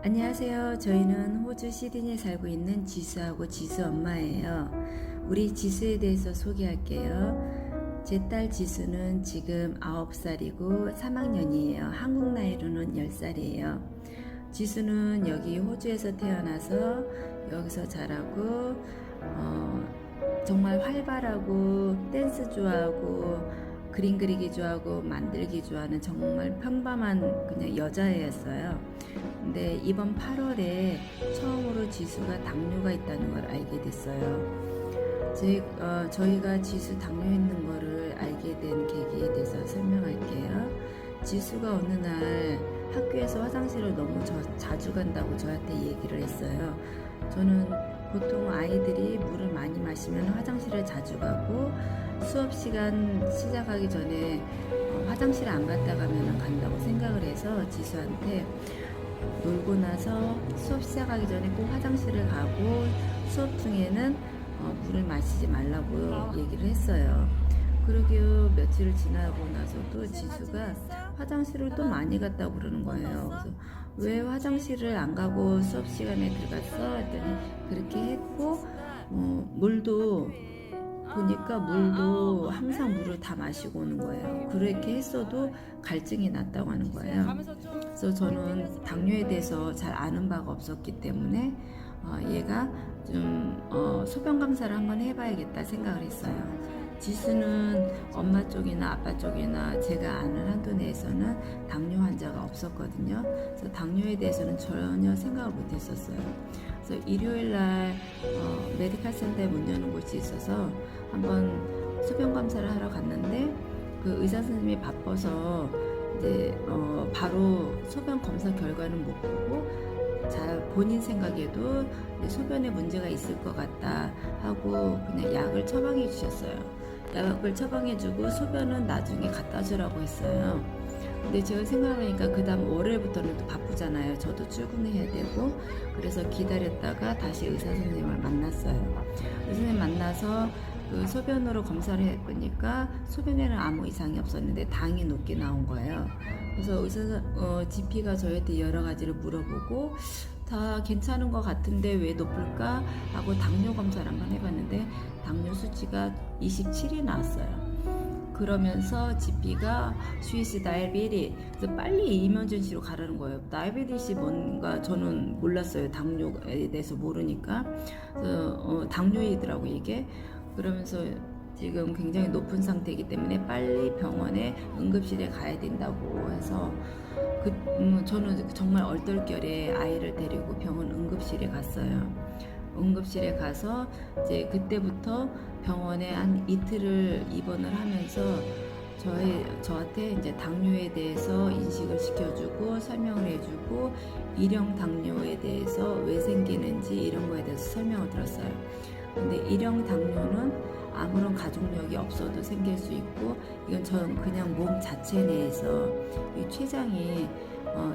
안녕하세요. 저희는 호주 시드니에 살고 있는 지수하고 지수 엄마예요. 우리 지수에 대해서 소개할게요. 제 딸 지수는 지금 9살이고 3학년이에요. 한국 나이로는 10살이에요. 지수는 여기 호주에서 태어나서 여기서 자라고 정말 활발하고 댄스 좋아하고 그림 그리기 좋아하고 만들기 좋아하는 정말 평범한 그냥 여자애였어요. 근데 이번 8월에 처음으로 지수가 당뇨가 있다는 걸 알게 됐어요. 저희가 지수 당뇨 있는 거를 알게 된 계기에 대해서 설명할게요. 지수가 어느 날 학교에서 화장실을 너무 자주 간다고 저한테 얘기를 했어요. 저는 보통 아이들이 물을 많이 마시면 화장실을 자주 가고 수업 시간 시작하기 전에 화장실 안 갔다 가면 간다고 생각을 해서 지수한테 놀고 나서 수업 시작하기 전에 꼭 화장실을 가고 수업 중에는 물을 마시지 말라고 얘기를 했어요. 그러고 며칠을 지나고 나서도 지수가 화장실을 또 많이 갔다고 그러는 거예요. 그래서 왜 화장실을 안 가고 수업 시간에 들어갔어? 했더니 그렇게 했고 물도 보니까 물도 항상 물을 다 마시고 오는 거예요. 그렇게 했어도 갈증이 났다고 하는 거예요. 그래서 저는 당뇨에 대해서 잘 아는 바가 없었기 때문에 얘가 좀 소변 검사를 한번 해봐야겠다 생각을 했어요. 지수는 엄마 쪽이나 아빠 쪽이나 제가 아는 한도 내에서는 당뇨 환자가 없었거든요. 그래서 당뇨에 대해서는 전혀 생각을 못 했었어요. 그래서 일요일날 메디컬 센터에 문 여는 곳이 있어서 한번 소변 검사를 하러 갔는데 그 의사 선생님이 바빠서 이제 바로 소변 검사 결과는 못 보고 잘 본인 생각에도 소변에 문제가 있을 것 같다 하고 그냥 약을 처방해 주셨어요. 약을 처방해 주고 소변은 나중에 갖다 주라고 했어요. 근데 제가 생각하니까 그 다음 월요일부터는 또 바쁘잖아요. 저도 출근해야 되고 그래서 기다렸다가 다시 의사 선생님을 만났어요. 의사 선생님 만나서 그 소변으로 검사를 해보니까 소변에는 아무 이상이 없었는데 당이 높게 나온 거예요. 그래서 GP가 저한테 여러 가지를 물어보고 다 괜찮은 것 같은데 왜 높을까 하고 당뇨 검사를 한번 해봤는데 당뇨 수치가 27이 나왔어요. 그러면서 GP가 스위스 다이아베tes 그래서 빨리 이머전시로 가라는 거예요. 다이아베티스 뭔가 저는 몰랐어요. 당뇨에 대해서 모르니까 당뇨이더라고 이게. 그러면서 지금 굉장히 높은 상태이기 때문에 빨리 병원에 응급실에 가야 된다고 해서 저는 정말 얼떨결에 아이를 데리고 병원 응급실에 갔어요. 응급실에 가서 이제 그때부터 병원에 한 이틀을 입원을 하면서 저한테 이제 당뇨에 대해서 인식을 시켜주고 설명을 해주고 일형 당뇨에 대해서 왜 생기는지 이런 거에 대해서 설명을 들었어요. 근데 일형 당뇨는 아무런 가족력이 없어도 생길 수 있고 이건 전 그냥 몸 자체 내에서 이 췌장이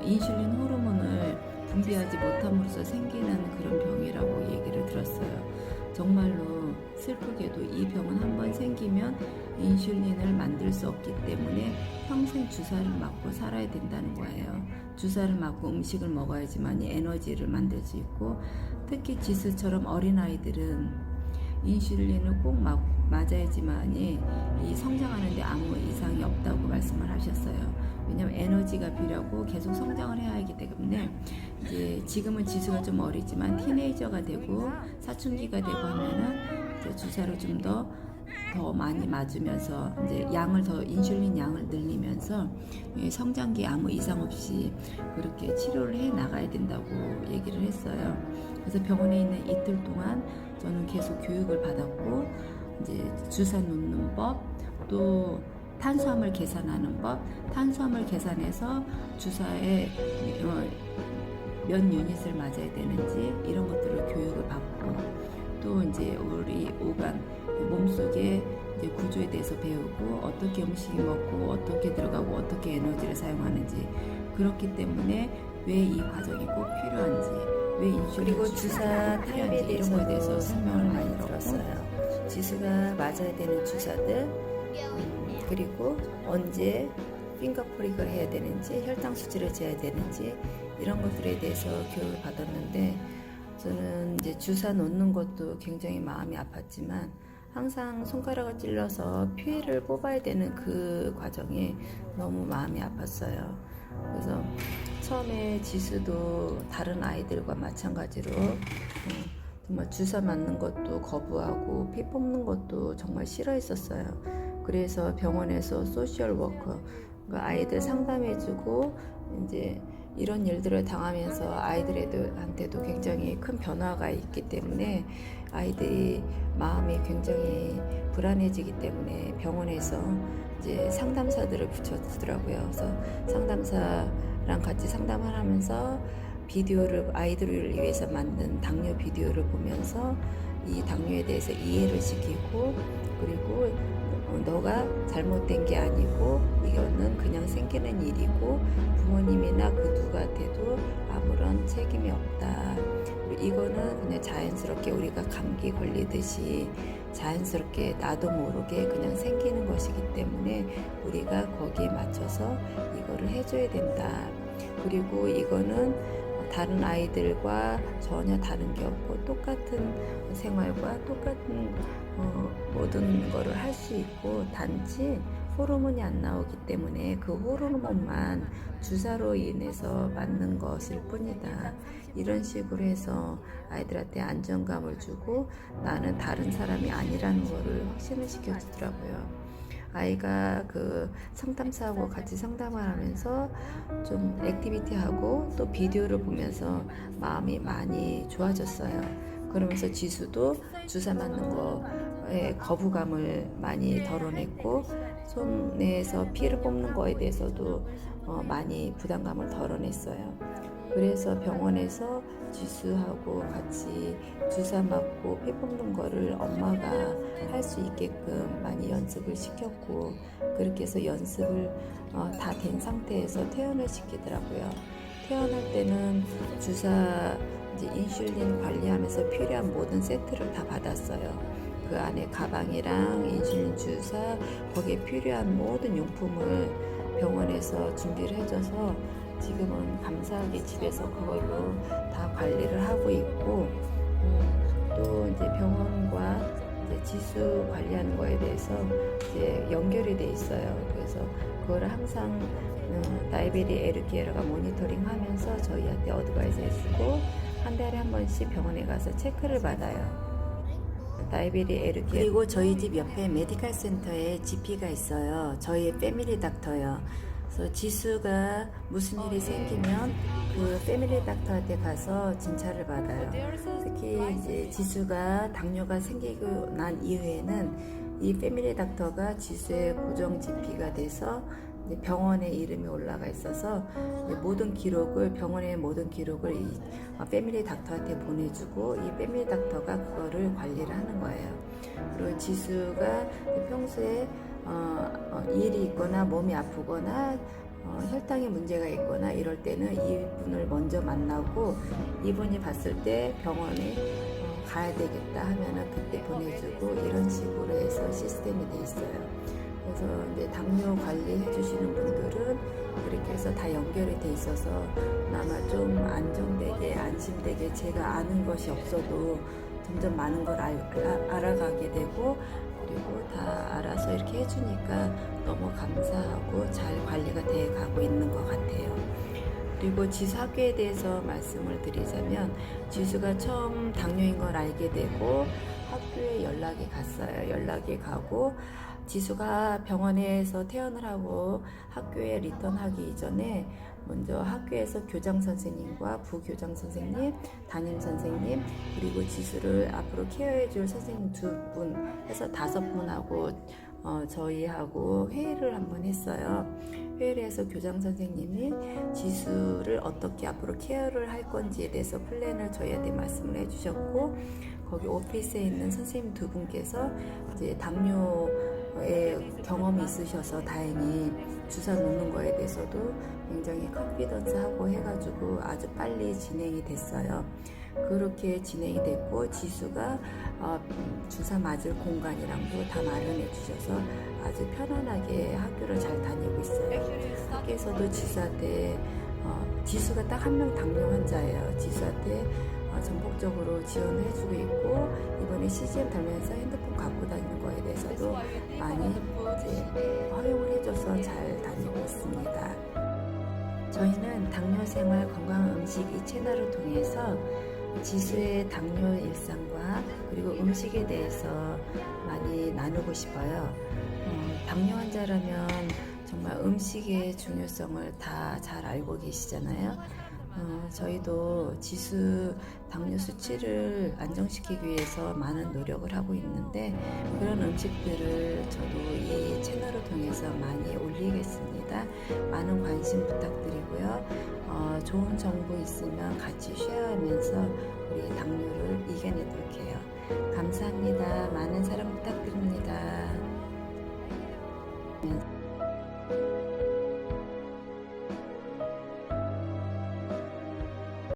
인슐린 호르몬을 분비하지 못함으로써 생기는 그런 병이라고 얘기를 들었어요. 정말로 슬프게도 이 병은 한번 생기면 인슐린을 만들 수 없기 때문에 평생 주사를 맞고 살아야 된다는 거예요. 주사를 맞고 음식을 먹어야지만 에너지를 만들 수 있고 특히 지수처럼 어린아이들은 인슐린을 꼭 맞아야지만이 이 성장하는데 아무 이상이 없다고 말씀을 하셨어요. 왜냐면 에너지가 필요하고 계속 성장을 해야 하기 때문에 이제 지금은 지수가 좀 어리지만 티네이저가 되고 사춘기가 되고 하면은 이제 주사를 좀 더 많이 맞으면서 이제 인슐린 양을 늘리면서 성장기에 아무 이상 없이 그렇게 치료를 해 나가야 된다고 얘기를 했어요. 그래서 병원에 있는 이틀 동안 저는 계속 교육을 받았고 이제 주사 놓는 법 또 탄수화물 계산하는 법, 탄수화물 계산해서 주사에 몇 유닛을 맞아야 되는지 이런 것들을 교육을 받고 또 이제 우리 오간 몸속의 이제 구조에 대해서 배우고 어떻게 음식이 먹고 어떻게 들어가고 어떻게 에너지를 사용하는지 그렇기 때문에 왜 이 과정이 꼭 필요한지 왜 인슐린 그리고 주사 타입에 이런 거에 대해서 대해서도 설명을 많이 들었어요. 들었어요. 지수가 맞아야 되는 주사들 그리고 언제 핑거 프릭을 해야 되는지 혈당 수치를 재야 되는지 이런 것들에 대해서 교육을 받았는데 저는 이제 주사 놓는 것도 굉장히 마음이 아팠지만 항상 손가락을 찔러서 피를 뽑아야 되는 그 과정이 너무 마음이 아팠어요. 그래서 처음에 지수도 다른 아이들과 마찬가지로 정말 주사 맞는 것도 거부하고 피 뽑는 것도 정말 싫어했었어요. 그래서 병원에서 소셜 워커, 그러니까 아이들 상담해주고 이제 이런 일들을 당하면서 아이들한테도 굉장히 큰 변화가 있기 때문에 아이들이 마음이 굉장히 불안해지기 때문에 병원에서 이제 상담사들을 붙여주더라고요. 그래서 상담사랑 같이 상담을 하면서 비디오를 아이들을 위해서 만든 당뇨 비디오를 보면서 이 당뇨에 대해서 이해를 시키고 그리고 너가 잘못된 게 아니고 이거는 그냥 생기는 일이고 부모님이나 그 누구한테도 아무런 책임이 없다. 이거는 그냥 자연스럽게 우리가 감기 걸리듯이 자연스럽게 나도 모르게 그냥 생기는 것이기 때문에 우리가 거기에 맞춰서 이거를 해줘야 된다. 그리고 이거는 다른 아이들과 전혀 다른 게 없고 똑같은 생활과 똑같은 모든 거를 할 수 있고 단지 호르몬이 안 나오기 때문에 그 호르몬만 주사로 인해서 맞는 것일 뿐이다. 이런 식으로 해서 아이들한테 안정감을 주고 나는 다른 사람이 아니라는 거를 확신을 시켜주더라고요. 아이가 그 상담사하고 같이 상담을 하면서 좀 액티비티하고 또 비디오를 보면서 마음이 많이 좋아졌어요. 그러면서 지수도 주사 맞는 거에 거부감을 많이 덜어냈고 손에서 피를 뽑는 거에 대해서도 많이 부담감을 덜어냈어요. 그래서 병원에서 지수하고 같이 주사 맞고 피 뽑는 거를 엄마가 할 수 있게끔 많이 연습을 시켰고 그렇게 해서 연습을 다 된 상태에서 퇴원을 시키더라고요. 퇴원할 때는 주사 이제 인슐린 관리하면서 필요한 모든 세트를 다 받았어요. 그 안에 가방이랑 인슐린 주사 거기에 필요한 모든 용품을 병원에서 준비를 해줘서 지금은 감사하게 집에서 그걸로 다 관리를 하고 있고 또 이제 병원과 이제 지수 관리하는 거에 대해서 이제 연결이 돼 있어요. 그래서 그거를 항상 다이베리 에르케어가 모니터링하면서 저희한테 어드바이스 해주고 한 달에 한 번씩 병원에 가서 체크를 받아요. 다이베리 에르케어 그리고 저희 집 옆에 메디칼 센터에 GP가 있어요. 저희 패밀리 닥터요. 그래서 지수가 무슨 일이 생기면 그 패밀리 닥터한테 가서 진찰을 받아요. 특히 이제 지수가 당뇨가 생기고 난 이후에는 이 패밀리 닥터가 지수의 고정 GP가 돼서 병원에 이름이 올라가 있어서 모든 기록을 병원의 모든 기록을 이 패밀리 닥터한테 보내주고 이 패밀리 닥터가 그거를 관리를 하는 거예요. 그리고 지수가 평소에 일이 있거나 몸이 아프거나 혈당에 문제가 있거나 이럴 때는 이분을 먼저 만나고 이분이 봤을 때 병원에 가야 되겠다 하면은 그때 보내주고 이런 식으로 해서 시스템이 돼 있어요. 그래서 이제 당뇨 관리해 주시는 분들은 그렇게 해서 다 연결이 돼 있어서 아마 좀 안정되게 안심되게 제가 아는 것이 없어도 점점 많은 걸 알아가게 되고 그리고 다 알아서 이렇게 해주니까 너무 감사하고 잘 관리가 돼 가고 있는 것 같아요. 그리고 지수 학교에 대해서 말씀을 드리자면 지수가 처음 당뇨인 걸 알게 되고 학교에 연락이 갔어요. 연락이 가고 지수가 병원에서 퇴원을 하고 학교에 리턴하기 이전에 먼저 학교에서 교장 선생님과 부교장 선생님, 담임 선생님 그리고 지수를 앞으로 케어해 줄 선생님 2분 해서 5분하고 저희하고 회의를 한번 했어요. 회의를 해서 교장 선생님이 지수를 어떻게 앞으로 케어를 할 건지에 대해서 플랜을 저희한테 말씀을 해주셨고 거기 오피스에 있는 선생님 2분께서 이제 당뇨에 경험이 있으셔서 다행히 주사 놓는 거에 대해서도 굉장히 컨피던스하고 해가지고 아주 빨리 진행이 됐어요. 그렇게 진행이 됐고 지수가 주사 맞을 공간이랑도 다 마련해 주셔서 아주 편안하게 학교를 잘 다니고 있어요. 학교에서도 지수한테 지수가 딱 한 명 당뇨 환자예요. 지수한테 전폭적으로 지원을 해주고 있고 이번에 CGM 달면서 핸드폰 갖고 다니는 거에 대해서도 많이 이제 허용을 해줘서 잘 다니고 있습니다. 저희는 당뇨 생활 건강 음식 이 채널을 통해서 지수의 당뇨 일상과 그리고 음식에 대해서 많이 나누고 싶어요. 당뇨 환자라면 정말 음식의 중요성을 다 잘 알고 계시잖아요. 저희도 지수 당뇨 수치를 안정시키기 위해서 많은 노력을 하고 있는데 그런 음식들을 저도 이 채널을 통해서 많이 올리겠습니다. 많은 관심 부탁드리고요. 좋은 정보 있으면 같이 쉐어하면서 우리 당뇨를 이겨내도록 해요. 감사합니다. 많은 사랑 부탁드립니다.